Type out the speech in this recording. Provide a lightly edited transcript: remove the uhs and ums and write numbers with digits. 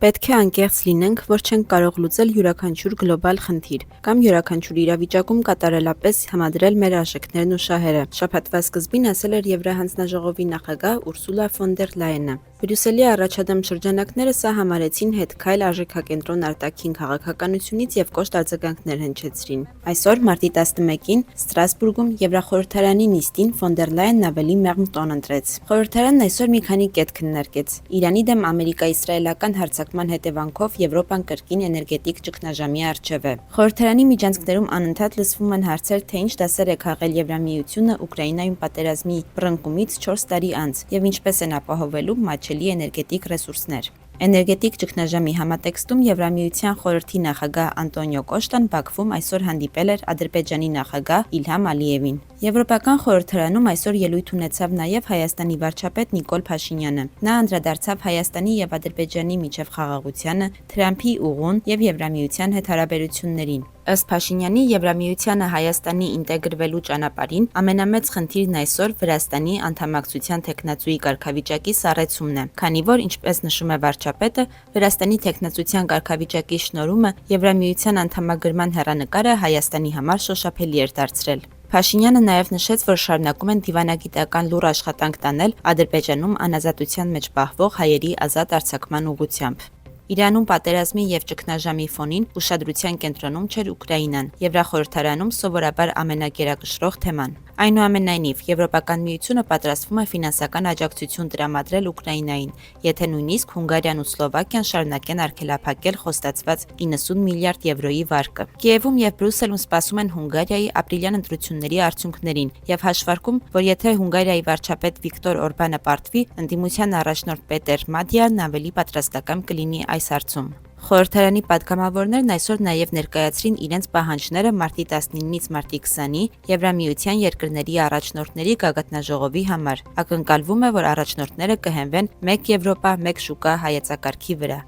Պետք է անկեղծ լինենք, որ չենք կարող լուծել յուրաքանչյուր գլոբալ խնդիր կամ յուրաքանչյուր իրավիճակում կատարելապես համադրել մեր արժեքներն ու շահերը, շաբաթվա սկզբին ասել էր Եվրահանձնաժողովի նախագահ Ուրսուլա ֆոն դեր Լայենը։ Բրյուսելի առաջադեմ շրջանակները սա համարեցին հետքայլ արժեքակենտրոն արտաքին քաղաքականությունից եւ կոշտ արձագանքներ հնչեցրին։ Այսօր մարտի 11-ին Ստրասբուրգում Եվրախորհրդարանի նիստին ֆոն դեր Լայենն ավելի մեղմ տոն ընտրեց։ Խորհրդարանն այսօր մի քանի կետ քննարկեց։ Իրանի դեմ ամերիկա-իսրայելական հարձակման հետևանքով Եվրոպան կրկին էներգետիկ ճգնաժամի առջև է։ Խորհրդարանի միջանցքներում անընդհատ լսվում են հարցեր, թե ինչ դասեր է քաղել Եվրամիությունը Ուկրաինայում պատերազմի բռնկումից 4 տարի անց եւ ինչպես են ապահովելու մատչելի էներգետիկ ռեսուրսներ։ Էներգետիկ ճգնաժամի համատեքստում Եվրամիության խորհրդի նախագահ Անտոնիո Կոշտան Բաքվում այսօր հանդիպել էր Ադրբեջանի նախագահ Իլհամ Ալիևին։ Եվրոպական խորհրդարանում այսօր ելույթ ունեցավ նաև Հայաստանի վարչապետ Նիկոլ Փաշինյանը։ Նա անդրադարձավ Հայաստանի եւ Ադրբեջանի միջև խաղաղությանը, Թրամփի ուղուն եւ Եվրամիության հետ հարաբերություններին։ Ըստ Փաշինյանի, Եվրամիությանը Հայաստանի ինտեգրվելու ճանապարհին ամենամեծ խնդիրն այսօր Վրաստանի անդամակցության թեկնածուի կարգավիճակի սառեցումն է, քանի որ, ինչպես նշում է վարչապետը, Վրաստանի թեկնածության կարգավիճակի շնորհումը Եվրամիության անդամագրման հեռանկարը Հայաստանի համար շոշափելի էր դարձրել։ Փաշինյանը նաև նշեց, որ շարունակում են դիվանագիտական լուռ աշխատանք տանել Ադրբեջանում անազատության մեջ պահվող հայերի ազատ արձակման ուղղությամբ։ Իրանում պատերազմի եւ ճգնաժամի ֆոնին ուշադրության կենտրոնում չէր Ուկրաինան, Եվրախորհրդարանում սովորաբար ամենագերակշռող թեման։ Այնուամենայնիվ, Եվրոպական միությունը պատրաստվում է ֆինանսական աջակցություն տրամադրել Ուկրաինային, եթե նույնիսկ Հունգարիան ու Սլովակիան շարունակեն արգելափակել խոստացված 90 միլիարդ եվրոյի վարկը։ Կիևում եւ Բրյուսելում սպասում են Հունգարիայի ապրիլյան ընտրությունների արդյունքներին եւ հաշվարկում, որ եթե Հունգարիայի վարչապետ Վիկտոր Օրբանը պարտվի, ընդդիմության առաջնորդ Պետեր Մադիարն ավելի պատրաստական կլինի այս հարցում։ Խորհրդարանի պատգամավորներն այսօր նաև ներկայացրին իրենց պահանջները մարտի 19-ից մարտի 20-ի Եվրամիության երկրների առաջնորդների գագաթնաժողովի համար։ Ակնկալվում է, որ առաջնորդները կհենվեն «Մեկ Եվրոպա, մեկ շուկա» հայեցակարգի վրա։